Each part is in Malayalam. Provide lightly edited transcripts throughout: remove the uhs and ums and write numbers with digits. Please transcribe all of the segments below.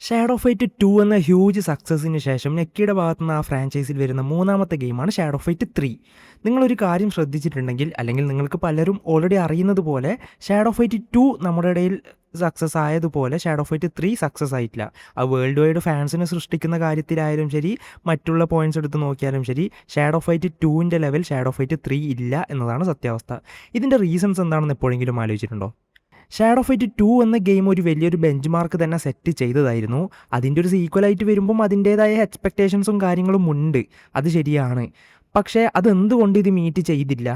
ഷാഡോ ഫൈറ്റ് 2 എന്ന ഹ്യൂജ് സക്സസിന് ശേഷം നെക്കിയുടെ ഭാഗത്തുനിന്ന് ആ ഫ്രാഞ്ചൈസിൽ വരുന്ന മൂന്നാമത്തെ ഗെയിമാണ് ഷാഡോ ഫൈറ്റ് 3. നിങ്ങളൊരു കാര്യം ശ്രദ്ധിച്ചിട്ടുണ്ടെങ്കിൽ, അല്ലെങ്കിൽ നിങ്ങൾക്ക് പലരും ഓൾറെഡി അറിയുന്നത് പോലെ, ഷാഡോ ഫൈറ്റ് 2 നമ്മുടെ ഇടയിൽ സക്സസ് ആയതുപോലെ ഷാഡോ ഫൈറ്റ് 3 സക്സസ് ആയിട്ടില്ല. ആ വേൾഡ് വൈഡ് ഫാൻസിനെ സൃഷ്ടിക്കുന്ന കാര്യത്തിലായാലും ശരി, മറ്റുള്ള പോയിന്റ്സ് എടുത്ത് നോക്കിയാലും ശരി, ഷാഡോ ഫൈറ്റ് 2ൻ്റെ ലെവൽ ഷാഡോ ഫൈറ്റ് 3 ഇല്ല എന്നതാണ് സത്യാവസ്ഥ. ഇതിൻ്റെ റീസൺസ് എന്താണെന്ന് എപ്പോഴെങ്കിലും ആലോചിച്ചിട്ടുണ്ടോ? ഷാഡോ ഫൈറ്റ് 2 എന്ന ഗെയിം ഒരു വലിയൊരു ബെഞ്ച് മാർക്ക് തന്നെ സെറ്റ് ചെയ്തതായിരുന്നു. അതിൻ്റെ ഒരു സീക്വലായിട്ട് വരുമ്പം അതിൻ്റേതായ എക്സ്പെക്റ്റേഷൻസും കാര്യങ്ങളും ഉണ്ട്, അത് ശരിയാണ്. പക്ഷേ അതെന്തുകൊണ്ട് ഇത് മീറ്റ് ചെയ്തില്ല?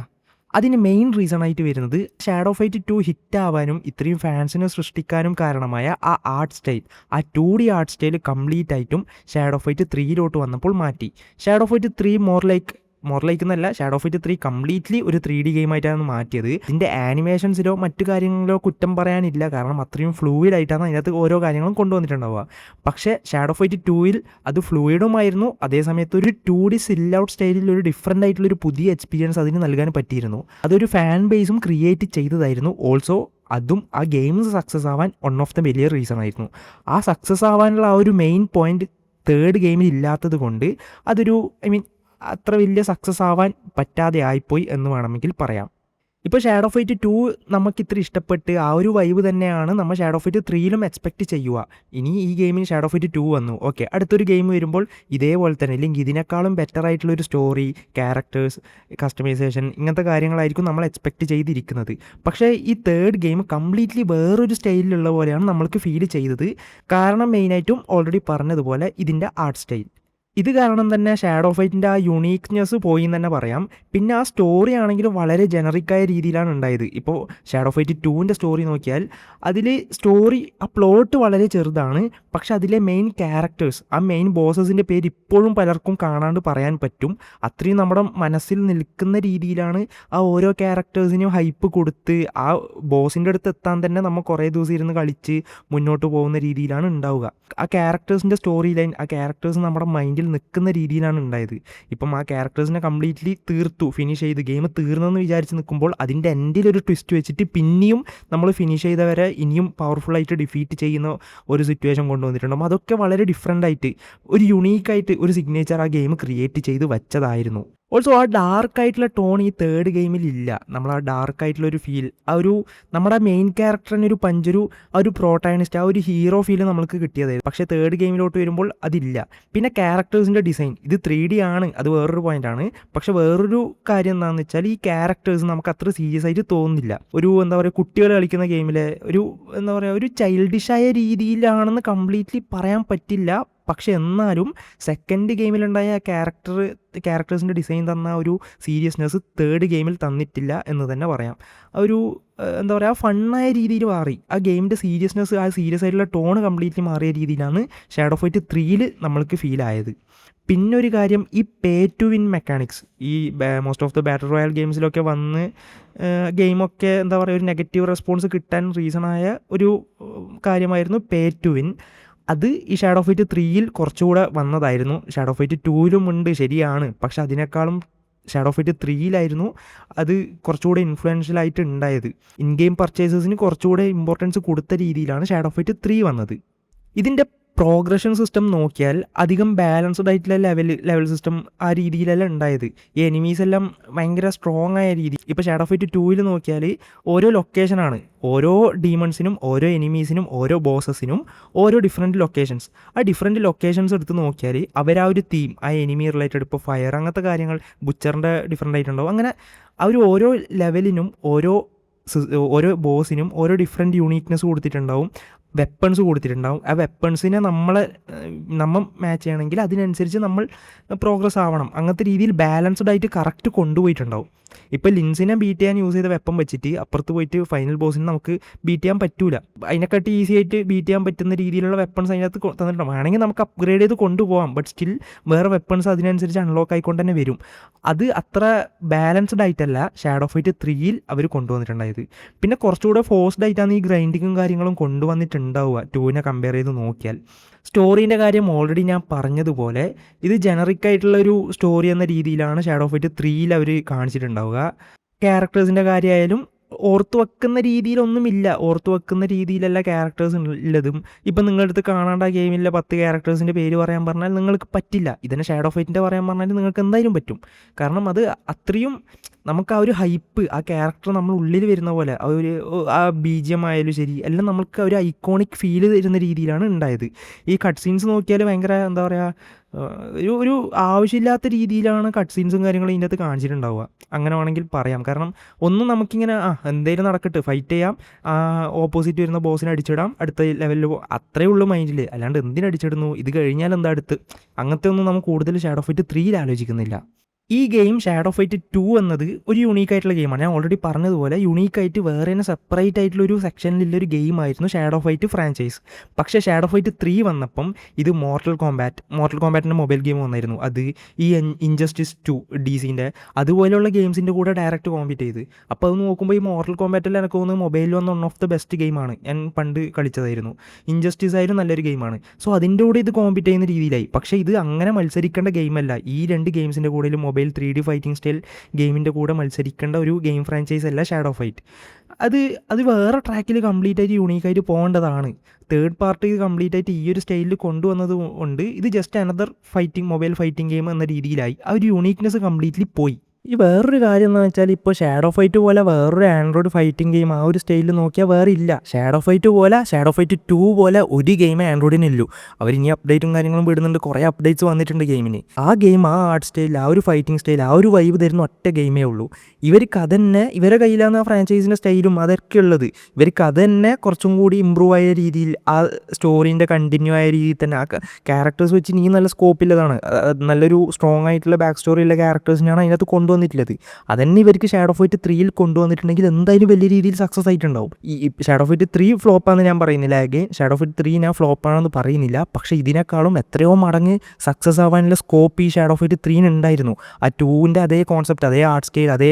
അതിന് മെയിൻ റീസൺ ആയിട്ട് വരുന്നത് ഷാഡോ ഫൈറ്റ് 2 ഹിറ്റാവാനും ഇത്രയും ഫാൻസിനെ സൃഷ്ടിക്കാനും കാരണമായ ആ ആർട്ട് സ്റ്റൈൽ, ആ 2D ആർട്ട് സ്റ്റൈൽ കംപ്ലീറ്റ് ആയിട്ടും ഷാഡോ ഫൈറ്റ് 3 വന്നപ്പോൾ മാറ്റി. ഷാഡോ ഫൈറ്റ് 3 മോർ ലൈക്ക് എന്നല്ല, ഷാഡോ ഫൈറ്റ് 3 കംപ്ലീറ്റ്ലി ഒരു 3D ഗെയിമായിട്ടാണ് മാറ്റിയത്. ഇതിൻ്റെ ആനിമേഷൻസിലോ മറ്റു കാര്യങ്ങളിലോ കുറ്റം പറയാനില്ല, കാരണം അത്രയും ഫ്ലൂയിഡ് ആയിട്ടാണ് അതിനകത്ത് ഓരോ കാര്യങ്ങളും കൊണ്ടുവന്നിട്ടുണ്ടാവുക. പക്ഷേ ഷാഡോ ഫൈറ്റ് 2 അത് ഫ്ലൂയിഡുമായിരുന്നു, അതേസമയത്ത് ഒരു 2D സിൽ ഔട്ട് സ്റ്റൈലിൽ ഒരു ഡിഫറൻ്റ് ആയിട്ടുള്ളൊരു പുതിയ എക്സ്പീരിയൻസ് അതിന് നൽകാൻ പറ്റിയിരുന്നു. അതൊരു ഫാൻ ബേസും ക്രിയേറ്റ് ചെയ്തതായിരുന്നു. ഓൾസോ അതും ആ ഗെയിംസ് സക്സസ് ആവാൻ വൺ ഓഫ് ദ വലിയ റീസൺ ആയിരുന്നു. ആ സക്സസ് ആവാനുള്ള ആ ഒരു മെയിൻ പോയിന്റ് തേർഡ് ഗെയിമിൽ ഇല്ലാത്തത് കൊണ്ട് അതൊരു അത്ര വലിയ സക്സസ് ആവാൻ പറ്റാതെ ആയിപ്പോയി എന്ന് വേണമെങ്കിൽ പറയാം. ഇപ്പോൾ ഷാഡോ ഫൈറ്റ് 2 നമുക്കിത്ര ഇഷ്ടപ്പെട്ട് ആ ഒരു വൈബ് തന്നെയാണ് നമ്മൾ ഷാഡോ ഫൈറ്റ് 3 എക്സ്പെക്റ്റ് ചെയ്യുക. ഇനി ഈ ഗെയിമിന് ഷാഡോ ഫൈറ്റ് 2 വന്നു, ഓക്കെ, അടുത്തൊരു ഗെയിം വരുമ്പോൾ ഇതേപോലെ തന്നെ അല്ലെങ്കിൽ ഇതിനേക്കാളും ബെറ്റർ ആയിട്ടുള്ളൊരു സ്റ്റോറി, ക്യാരക്ടേഴ്സ്, കസ്റ്റമൈസേഷൻ, ഇങ്ങനത്തെ കാര്യങ്ങളായിരിക്കും നമ്മൾ എക്സ്പെക്റ്റ് ചെയ്തിരിക്കുന്നത്. പക്ഷേ ഈ തേർഡ് ഗെയിം കംപ്ലീറ്റ്ലി വേറൊരു സ്റ്റൈലിലുള്ള പോലെയാണ് നമ്മൾക്ക് ഫീൽ ചെയ്തത്. കാരണം മെയിനായിട്ടും ഓൾറെഡി പറഞ്ഞതുപോലെ ഇതിൻ്റെ ആർട്ട് സ്റ്റൈൽ, ഇത് കാരണം തന്നെ ഷാഡോ ഫൈറ്റിൻ്റെ ആ യുണീക്നെസ് പോയി എന്ന് തന്നെ പറയാം. പിന്നെ ആ സ്റ്റോറി ആണെങ്കിലും വളരെ ജനറിക്കായ രീതിയിലാണ് ഉണ്ടായത്. ഇപ്പോൾ ഷാഡോ ഫൈറ്റ് 2ൻ്റെ സ്റ്റോറി നോക്കിയാൽ അതിൽ ആ പ്ലോട്ട് വളരെ ചെറുതാണ്, പക്ഷെ അതിലെ മെയിൻ ക്യാരക്ടേഴ്സ്, ആ മെയിൻ ബോസസിൻ്റെ പേര് ഇപ്പോഴും പലർക്കും കാണാണ്ട് പറയാൻ പറ്റും. അത്രയും നമ്മുടെ മനസ്സിൽ നിൽക്കുന്ന രീതിയിലാണ് ആ ഓരോ ക്യാരക്ടേഴ്സിനും ഹൈപ്പ് കൊടുത്ത് ആ ബോസിൻ്റെ അടുത്ത് എത്താൻ തന്നെ നമ്മൾ കുറേ ദിവസം ഇരുന്ന് കളിച്ച് മുന്നോട്ട് പോകുന്ന രീതിയിലാണ് ഉണ്ടാവുക. ആ ക്യാരക്ടേഴ്സിൻ്റെ സ്റ്റോറി ലൈൻ, ആ ക്യാരക്ടേഴ്സ് നമ്മുടെ മൈൻഡിൽ നിൽക്കുന്ന രീതിയിലാണ് ഉണ്ടായത്. ഇപ്പം ആ ക്യാരക്ടേഴ്സിനെ കംപ്ലീറ്റ്ലി ഫിനിഷ് ചെയ്ത് ഗെയിം തീർന്നെന്ന് വിചാരിച്ച് നിൽക്കുമ്പോൾ അതിൻ്റെ എൻഡിലൊരു ട്വിസ്റ്റ് വെച്ചിട്ട് പിന്നെയും നമ്മൾ ഫിനിഷ് ചെയ്തവരെ ഇനിയും പവർഫുള്ളായിട്ട് ഡിഫീറ്റ് ചെയ്യുന്ന ഒരു സിറ്റുവേഷൻ കൊണ്ടുവന്നിട്ടുണ്ടാകും. അതൊക്കെ വളരെ ഡിഫറെൻ്റ് ആയിട്ട് ഒരു യുണീക്കായിട്ട് ഒരു സിഗ്നേച്ചർ ആ ഗെയിം ക്രിയേറ്റ് ചെയ്ത് വെച്ചതായിരുന്നു. ഓൾസോ ആ ഡാർക്കായിട്ടുള്ള ടോൺ ഈ തേർഡ് ഗെയിമിൽ ഇല്ല. നമ്മൾ ആ ഡാർക്കായിട്ടുള്ളൊരു ഫീൽ, ആ ഒരു നമ്മുടെ മെയിൻ ക്യാരക്ടറിന് ഒരു പഞ്ചൊരു ആ ഒരു പ്രോട്ടാഗണിസ്റ്റ്, ആ ഒരു ഹീറോ ഫീൽ നമുക്ക് കിട്ടിയതായിരുന്നു. പക്ഷേ തേർഡ് ഗെയിമിലോട്ട് വരുമ്പോൾ അതില്ല. പിന്നെ ക്യാരക്ടേഴ്സിൻ്റെ ഡിസൈൻ, ഇത് 3D ആണ്, അത് വേറൊരു പോയിൻ്റാണ്. പക്ഷേ വേറൊരു കാര്യം എന്താണെന്ന് വെച്ചാൽ ഈ ക്യാരക്ടേഴ്സ് നമുക്ക് അത്ര സീരിയസ് ആയിട്ട് തോന്നുന്നില്ല. ഒരു എന്താ പറയുക, കുട്ടികൾ കളിക്കുന്ന ഗെയിമിലെ ഒരു എന്താ പറയുക, ഒരു ചൈൽഡിഷായ രീതിയിലാണെന്ന് കംപ്ലീറ്റ്ലി പറയാൻ പറ്റില്ല. പക്ഷെ എന്നാലും സെക്കൻഡ് ഗെയിമിലുണ്ടായ ക്യാരക്ടേഴ്സിൻ്റെ ഡിസൈൻ തന്ന ഒരു സീരിയസ്നെസ് തേർഡ് ഗെയിമിൽ തന്നിട്ടില്ല എന്ന് തന്നെ പറയാം. ഒരു എന്താ പറയുക, ഫണ്ണായ രീതിയിൽ മാറി ആ ഗെയിമിൻ്റെ സീരിയസ്നെസ്, ആ സീരിയസ് ആയിട്ടുള്ള ടോൺ കംപ്ലീറ്റ്ലി മാറിയ രീതിയിലാണ് ഷാഡോ ഫൈറ്റ് 3 നമ്മൾക്ക് ഫീൽ ആയത്. പിന്നൊരു കാര്യം, ഈ പേ ടു വിൻ മെക്കാനിക്സ് ഈ most of the battle royale ഗെയിംസിലൊക്കെ വന്ന് ഗെയിമൊക്കെ എന്താ പറയുക, ഒരു നെഗറ്റീവ് റെസ്പോൺസ് കിട്ടാൻ റീസണായ ഒരു കാര്യമായിരുന്നു പേ ടു വിൻ. അത് ഈ ഷാഡോ ഫൈറ്റ് 3 കുറച്ചുകൂടെ വന്നതായിരുന്നു. ഷാഡോ ഫൈറ്റ് 2 ഉണ്ട്, ശരിയാണ്, പക്ഷെ അതിനേക്കാളും ഷാഡോ ഫൈറ്റ് 3 അത് കുറച്ചുകൂടെ ഇൻഫ്ലുവൻഷ്യലായിട്ട് ഉണ്ടായത്. ഇൻ ഗെയിം പർച്ചേസസിന് കുറച്ചുകൂടെ ഇമ്പോർട്ടൻസ് കൊടുത്ത രീതിയിലാണ് ഷാഡോ ഫൈറ്റ് 3 വന്നത്. ഇതിൻ്റെ പ്രോഗ്രഷൻ സിസ്റ്റം നോക്കിയാൽ അധികം ബാലൻസ്ഡ് ആയിട്ടുള്ള ലെവൽ സിസ്റ്റം ആ രീതിയിലല്ല ഉണ്ടായത്. ഈ എനിമീസ് എല്ലാം ഭയങ്കര സ്ട്രോങ് ആയ രീതി. ഇപ്പോൾ ഷാഡോ ഫൈറ്റ് 2 നോക്കിയാൽ ഓരോ ലൊക്കേഷനാണ്, ഓരോ ഡീമൺസിനും ഓരോ എനിമീസിനും ഓരോ ബോസസിനും ഓരോ ഡിഫറെൻറ്റ് ലൊക്കേഷൻസ്. ആ ഡിഫറെൻറ്റ് ലൊക്കേഷൻസ് എടുത്ത് നോക്കിയാൽ അവർ ആ ഒരു തീം, ആ എനിമി റിലേറ്റഡ്, ഇപ്പോൾ ഫയർ അങ്ങനത്തെ കാര്യങ്ങൾ, ബുച്ചറിൻ്റെ ഡിഫറെൻ്റ് ആയിട്ടുണ്ടാവും. അങ്ങനെ അവർ ഓരോ ലെവലിനും ഓരോ ബോസിനും ഓരോ ഡിഫറെൻറ്റ് യൂണീക്നെസ് കൊടുത്തിട്ടുണ്ടാവും, വെപ്പൺസ് കൊടുത്തിട്ടുണ്ടാവും. ആ വെപ്പൺസിനെ നമ്മൾ മാച്ച് ചെയ്യണമെങ്കിൽ അതിനനുസരിച്ച് നമ്മൾ പ്രോഗ്രസ് ആവണം. അങ്ങനത്തെ രീതിയിൽ ബാലൻസ്ഡ് ആയിട്ട് കറക്റ്റ് കൊണ്ടുപോയിട്ടുണ്ടാവും. ഇപ്പോൾ ലിൻസിനെ ബീറ്റ് ചെയ്യാൻ യൂസ് ചെയ്ത വെപ്പൺ വെച്ചിട്ട് അപ്പുറത്ത് പോയിട്ട് ഫൈനൽ ബോസിനെ നമുക്ക് ബീറ്റ് ചെയ്യാൻ പറ്റൂല. അതിനെക്കാട്ടി ഈസി ആയിട്ട് ബീറ്റ് ചെയ്യാൻ പറ്റുന്ന രീതിയിലുള്ള വെപ്പൺസ് അതിനകത്ത് തന്നിട്ടുണ്ടാവും. വേണമെങ്കിൽ നമുക്ക് അപ്ഗ്രേഡ് ചെയ്ത് കൊണ്ടുപോകാം, ബട്ട് സ്റ്റിൽ വേറെ വെപ്പൺസ് അതിനനുസരിച്ച് അൺലോക്ക് ആയിക്കൊണ്ട് തന്നെ വരും. അത് അത്ര ബാലൻസ്ഡ് ആയിട്ടല്ല ഷാഡോ ഫൈറ്റ് 3 അവർ കൊണ്ടുവന്നിട്ടുണ്ടായത്. പിന്നെ കുറച്ചുകൂടെ ഫോഴ്സ്ഡ് ആയിട്ടാണ് ഈ ഗ്രൈൻഡിങ്ങും കാര്യങ്ങളും കൊണ്ടുവന്നിട്ടുണ്ടാവുക 2 കമ്പയർ ചെയ്ത് നോക്കിയാൽ. സ്റ്റോറീൻ്റെ കാര്യം ഓൾറെഡി ഞാൻ പറഞ്ഞതുപോലെ ഇത് ജനറിക് ആയിട്ടുള്ള ഒരു സ്റ്റോറി എന്ന രീതിയിലാണ് ഷാഡോ ഫൈറ്റ് 3 അവർ കാണിച്ചിട്ടുണ്ടാവുക. ക്യാരക്ടേഴ്സിൻ്റെ കാര്യമായാലും ഓർത്ത് വെക്കുന്ന രീതിയിലൊന്നുമില്ല. ഓർത്ത് വെക്കുന്ന രീതിയിലല്ല ക്യാരക്ടേഴ്സ് ഉള്ളതും. ഇപ്പം നിങ്ങളുടെ അടുത്ത് കാണാണ്ട് ആ ഗെയിമിലെ 10 ക്യാരക്ടേഴ്സിൻ്റെ പേര് പറയാൻ പറഞ്ഞാൽ നിങ്ങൾക്ക് പറ്റില്ല. ഇതിനെ ഷാഡോ ഫൈറ്റിൻ്റെ പറയാൻ പറഞ്ഞാൽ നിങ്ങൾക്ക് എന്തായാലും പറ്റും. കാരണം അത് അത്രയും നമുക്ക് ആ ഒരു ഹൈപ്പ്, ആ ക്യാരക്ടർ നമ്മൾ ഉള്ളിൽ വരുന്ന പോലെ ആ ഒരു ആ ബീജിയം ആയാലും ശരി എല്ലാം നമുക്ക് ഒരു ഐക്കോണിക് ഫീല് തരുന്ന രീതിയിലാണ് ഉണ്ടായത്. ഈ കട്ട് സീൻസ് നോക്കിയാൽ ഭയങ്കര എന്താ പറയുക, ഒരു ആവശ്യമില്ലാത്ത രീതിയിലാണ് കട്ട് സീൻസും കാര്യങ്ങളും ഇതിൻ്റെ അകത്ത് കാണിച്ചിട്ടുണ്ടാവുക. അങ്ങനെ വേണമെങ്കിൽ പറയാം. കാരണം ഒന്നും നമുക്കിങ്ങനെ എന്തേലും നടക്കട്ടെ, ഫൈറ്റ് ചെയ്യാം, ഓപ്പോസിറ്റ് വരുന്ന ബോസിനെ അടിച്ചിടാം, അടുത്ത ലെവലിൽ അത്രയേ ഉള്ളൂ മൈൻഡിൽ. അല്ലാണ്ട് എന്തിനടിച്ചിടുന്നു, ഇത് കഴിഞ്ഞാൽ എന്താ അടുത്ത്, അങ്ങനത്തെ ഒന്നും നമുക്ക് കൂടുതൽ ഷാഡോ ഫൈറ്റ് 3 ആലോചിക്കുന്നില്ല. ഈ ഗെയിം ഷാഡോ ഫൈറ്റ് 2 എന്നത് ഒരു യൂണീക്കായിട്ടുള്ള ഗെയിമാണ്. ഞാൻ ഓൾറെഡി പറഞ്ഞതുപോലെ യൂണീക്കായിട്ട് വേറെ തന്നെ സെപ്പറേറ്റ് ആയിട്ടുള്ളൊരു സെക്ഷനിലുള്ളൊരു ഗെയിമായിരുന്നു ഷാഡോ ഫൈറ്റ് ഫ്രാഞ്ചൈസ്. പക്ഷേ ഷാഡോ ഫൈറ്റ് 3 വന്നപ്പം ഇത് മോർട്ടൽ കോമ്പാറ്റിൻ്റെ മൊബൈൽ ഗെയിം വന്നായിരുന്നു. അത് ഈ ഇൻജസ്റ്റിസ് 2 DCൻ്റെ അതുപോലെയുള്ള ഗെയിംസിൻ്റെ കൂടെ ഡയറക്റ്റ് കോമ്പീറ്റ് ചെയ്ത്. അപ്പോൾ അത് നോക്കുമ്പോൾ ഈ മോർട്ടൽ കോമ്പാറ്റിൽ എനിക്ക് തോന്നുന്നു മൊബൈലിൽ വന്ന വൺ ഓഫ് ദ ബെസ്റ്റ് ഗെയിമാണ്. ഞാൻ പണ്ട് കളിച്ചതായിരുന്നു. ഇൻജസ്റ്റിസ് ആയാലും നല്ലൊരു ഗെയിമാണ്. സോ അതിൻ്റെ കൂടെ ഇത് കോമ്പീറ്റ് ചെയ്യുന്ന രീതിയിലായി. പക്ഷേ ഇത് അങ്ങനെ മത്സരിക്കേണ്ട ഗെയിമല്ല. ഈ രണ്ട് ഗെയിംസിൻ്റെ കൂടെ മൊബൈൽ 3D ഫൈറ്റിംഗ് സ്റ്റൈൽ ഗെയിമിൻ്റെ കൂടെ മത്സരിക്കേണ്ട ഒരു ഗെയിം ഫ്രാഞ്ചൈസ് അല്ല ഷാഡോ ഫൈറ്റ്. അത് വേറെ ട്രാക്കിൽ കംപ്ലീറ്റ് ആയിട്ട് യൂണീക്കായിട്ട് പോകേണ്ടതാണ്. തേർഡ് പാർട്ടി കംപ്ലീറ്റ് ആയിട്ട് ഈ ഒരു സ്റ്റൈലിൽ കൊണ്ടുവന്നത് കൊണ്ട് ഇത് just another mobile fighting game എന്ന രീതിയിലായി. ആ ഒരു യൂണീക്നെസ് കംപ്ലീറ്റ്ലി പോയി. ഈ വേറൊരു കാര്യം എന്ന് വെച്ചാൽ ഇപ്പോൾ ഷാഡോ ഫൈറ്റ് പോലെ വേറൊരു ആൻഡ്രോയിഡ് ഫൈറ്റിംഗ് ഗെയിം ആ ഒരു സ്റ്റൈലിൽ നോക്കിയാൽ വേറെ ഇല്ല. ഷാഡോ ഫൈറ്റ് 2 പോലെ ഒരു ഗെയിം ആൻഡ്രോയിഡിനില്ലു. അവർ ഇനി അപ്ഡേറ്റും കാര്യങ്ങളും വിടുന്നുണ്ട്, കുറേ അപ്ഡേറ്റ്സ് വന്നിട്ടുണ്ട് ഗെയിമിന്. ആ ഗെയിം, ആ ആർട്ട് സ്റ്റൈൽ, ആ ഒരു ഫൈറ്റിംഗ് സ്റ്റൈൽ, ആ ഒരു വൈബ് തരുന്ന ഒറ്റ ഗെയിമേ ഉള്ളൂ. ഇവർക്ക് അതന്നെ, ഇവരെ കയ്യിലാണ് ആ ഫ്രാഞ്ചൈസിൻ്റെ സ്റ്റൈലും അതൊക്കെ ഉള്ളത്. ഇവർക്ക് അതന്നെ കുറച്ചും കൂടി ഇമ്പ്രൂവ് ആയ രീതിയിൽ, ആ സ്റ്റോറീൻ്റെ കണ്ടിന്യൂ ആയ രീതിയിൽ തന്നെ ആ ക്യാരക്ടേഴ്സ് വെച്ച് ഇനി നല്ല സ്കോപ്പില്ലതാണ്. നല്ലൊരു സ്ട്രോങ് ആയിട്ടുള്ള ബാക്ക് സ്റ്റോറി ഉള്ള ക്യാരക്ടേഴ്സിനാണ് അതിനകത്ത് കൊണ്ടുവന്നിട്ടുള്ളത്. അതന്നെ ഇവർക്ക് ഷാഡോ ഫൈറ്റ് 3 കൊണ്ടുവന്നിട്ടുണ്ടെങ്കിൽ എന്തായാലും വലിയ രീതിയിൽ സക്സസ് ആയിട്ടുണ്ടാവും. ഈ ഷാഡോ ഫൈറ്റ് 3 ഫ്ലോപ്പാണെന്ന് ഞാൻ പറയുന്നില്ല. ഷാഡോ ഫൈറ്റ് 3 ഞാൻ ഫ്ലോപ്പാണെന്ന് പറയുന്നില്ല. പക്ഷേ ഇതിനേക്കാളും എത്രയോ മടങ്ങ് സക്സസ് ആവാനുള്ള സ്കോപ്പ് ഈ ഷാഡോ ഫൈറ്റ് 3 ഉണ്ടായിരുന്നു. ആ 2ൻ്റെ അതേ കോൺസെപ്റ്റ്, അതേ ആർട്ട് സ്കെയിൽ, അതേ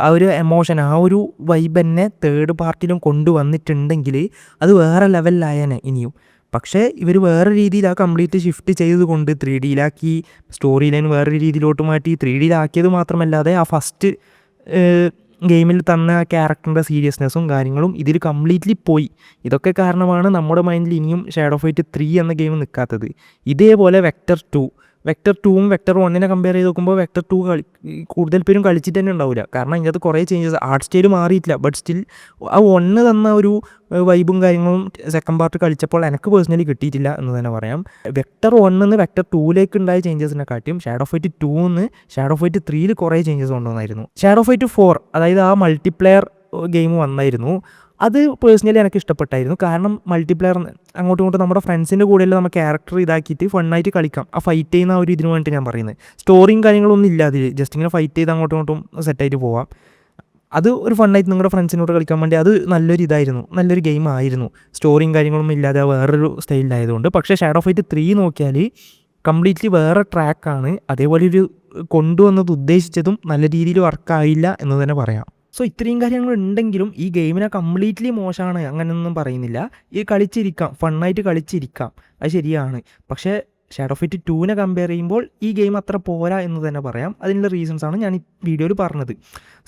ആ ഒരു എമോഷൻ, ആ ഒരു വൈബ് തന്നെ തേർഡ് പാർട്ടിലും കൊണ്ടുവന്നിട്ടുണ്ടെങ്കിൽ അത് വേറെ ലെവലിലായേനെ ഇനിയും. പക്ഷേ ഇവർ വേറെ രീതിയിൽ ആ കംപ്ലീറ്റ് ഷിഫ്റ്റ് ചെയ്തുകൊണ്ട് 3Dയിലാക്കി, സ്റ്റോറി ലൈൻ വേറൊരു രീതിയിലോട്ട് മാറ്റി. 3Dയിലാക്കിയത് മാത്രമല്ലാതെ ആ ഫസ്റ്റ് ഗെയിമിൽ തന്ന ആ ക്യാരക്ടറിൻ്റെ സീരിയസ്നെസ്സും കാര്യങ്ങളും ഇതിൽ കംപ്ലീറ്റ്ലി പോയി. ഇതൊക്കെ കാരണമാണ് നമ്മുടെ മൈൻഡിൽ ഇനിയും ഷാഡോ ഫൈറ്റ് 3 എന്ന ഗെയിം നിൽക്കാത്തത്. ഇതേപോലെ വെക്ടർ 2ഉം വെക്ടർ 1നെ കമ്പയർ ചെയ്ത് നോക്കുമ്പോൾ വെക്ടർ 2 കൂടുതൽ പേരും കളിച്ചിട്ട് തന്നെ ഉണ്ടാവില്ല. കാരണം ഇതിനകത്ത് കുറേ ചേഞ്ചസ്, ആർട്ട് സ്റ്റൈൽ മാറിയിട്ടില്ല. ബട്ട് സ്റ്റിൽ ആ 1 തന്ന ഒരു വൈബും കാര്യങ്ങളും സെക്കൻഡ് പാർട്ട് കളിച്ചപ്പോൾ എനിക്ക് പേഴ്സണലി കിട്ടിയിട്ടില്ല എന്ന് തന്നെ പറയാം. വെക്ടർ 1 വെക്ടർ 2ലേക്ക് ഉണ്ടായ ചേഞ്ചസിനെക്കാട്ടിയും ഷാഡോ ഫൈറ്റ് 2 ഷാഡോ ഫൈറ്റ് 3 കുറേ ചേഞ്ചസ് കൊണ്ടുവന്നായിരുന്നു. ഷാഡോ ഫൈറ്റ് 4, അതായത് ആ മൾട്ടിപ്ലെയർ ഗെയിം വന്നായിരുന്നു. അത് പേഴ്സണലി എനിക്ക് ഇഷ്ടപ്പെട്ടായിരുന്നു. കാരണം മൾട്ടിപ്ലെയർ അങ്ങോട്ടും ഇങ്ങോട്ടും നമ്മുടെ ഫ്രണ്ട്സിൻ്റെ കൂടെയല്ല നമ്മൾ ക്യാരക്ടർ ഇതാക്കിയിട്ട് ഫണ്ണായിട്ട് കളിക്കാം. ആ ഫൈറ്റ് ചെയ്യുന്ന ഒരു ഇതിന് വേണ്ടിയിട്ട് ഞാൻ പറയുന്നത്. സ്റ്റോറിയും കാര്യങ്ങളൊന്നും ഇല്ല അതിൽ. ജസ്റ്റ് ഇങ്ങനെ ഫൈറ്റ് ചെയ്ത് അങ്ങോട്ടും ഇങ്ങോട്ടും സെറ്റായിട്ട് പോവാം. അത് ഒരു ഫണ്ണായിട്ട് നിങ്ങളുടെ ഫ്രണ്ട്സിനോട് കളിക്കാൻ വേണ്ടി അത് നല്ലൊരു ഗെയിം ആയിരുന്നു. സ്റ്റോറിയും കാര്യങ്ങളൊന്നും ഇല്ലാതെ വേറൊരു സ്റ്റൈലിലായതുകൊണ്ട്. പക്ഷേ ഷാഡോ ഫൈറ്റ് 3 നോക്കിയാൽ കംപ്ലീറ്റ്ലി വേറെ ട്രാക്കാണ്. അതേപോലെ ഒരു കൊണ്ടുവന്നത് ഉദ്ദേശിച്ചതും നല്ല രീതിയിൽ വർക്കായില്ല എന്ന് തന്നെ പറയാം. സോ ഇത്രയും കാര്യങ്ങൾ ഉണ്ടെങ്കിലും ഈ ഗെയിമിനെ കംപ്ലീറ്റ്ലി മോശമാണ് അങ്ങനെയൊന്നും പറയുന്നില്ല. ഈ ഫണ്ണായിട്ട് കളിച്ചിരിക്കാം, അത് ശരിയാണ്. പക്ഷേ ഷാഡോ ഫൈറ്റ് 2നെ കമ്പയർ ചെയ്യുമ്പോൾ ഈ ഗെയിം അത്ര പോരാ എന്ന് തന്നെ പറയാം. അതിനുള്ള റീസൺസാണ് ഞാൻ ഈ വീഡിയോയിൽ പറഞ്ഞത്.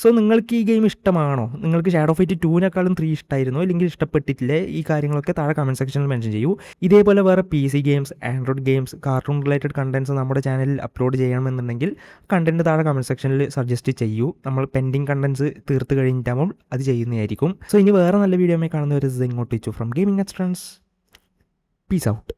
സോ നിങ്ങൾക്ക് ഈ ഗെയിം ഇഷ്ടമാണോ? നിങ്ങൾക്ക് ഷാഡോ ഫൈറ്റ് 2നെക്കാളും 3 ഇഷ്ടമായിരുന്നോ? അല്ലെങ്കിൽ ഇഷ്ടപ്പെട്ടിട്ടില്ലേ? ഈ കാര്യങ്ങളൊക്കെ താഴെ കമൻറ്റ് സെക്ഷനിൽ മെൻഷൻ ചെയ്യൂ. ഇതേപോലെ വേറെ PC games, Android games, cartoon related contents നമ്മുടെ ചാനലിൽ അപ്ലോഡ് ചെയ്യണമെന്നുണ്ടെങ്കിൽ കണ്ടൻറ്റ് താഴെ കമൻറ്റ് സെക്ഷനിൽ സജസ്റ്റ് ചെയ്യൂ. നമ്മൾ പെൻഡിങ് കണ്ടൻറ്റ്സ് തീർത്ത് കഴിഞ്ഞിട്ടാകുമ്പോൾ അത് ചെയ്യുന്നതായിരിക്കും. സോ ഇനി വേറെ നല്ല വീഡിയോ കാണുന്നവർ ഇങ്ങോട്ട് ഫ്രം ഗെയിമിംഗ് എക്സ്ട്രൻസ്. Peace out.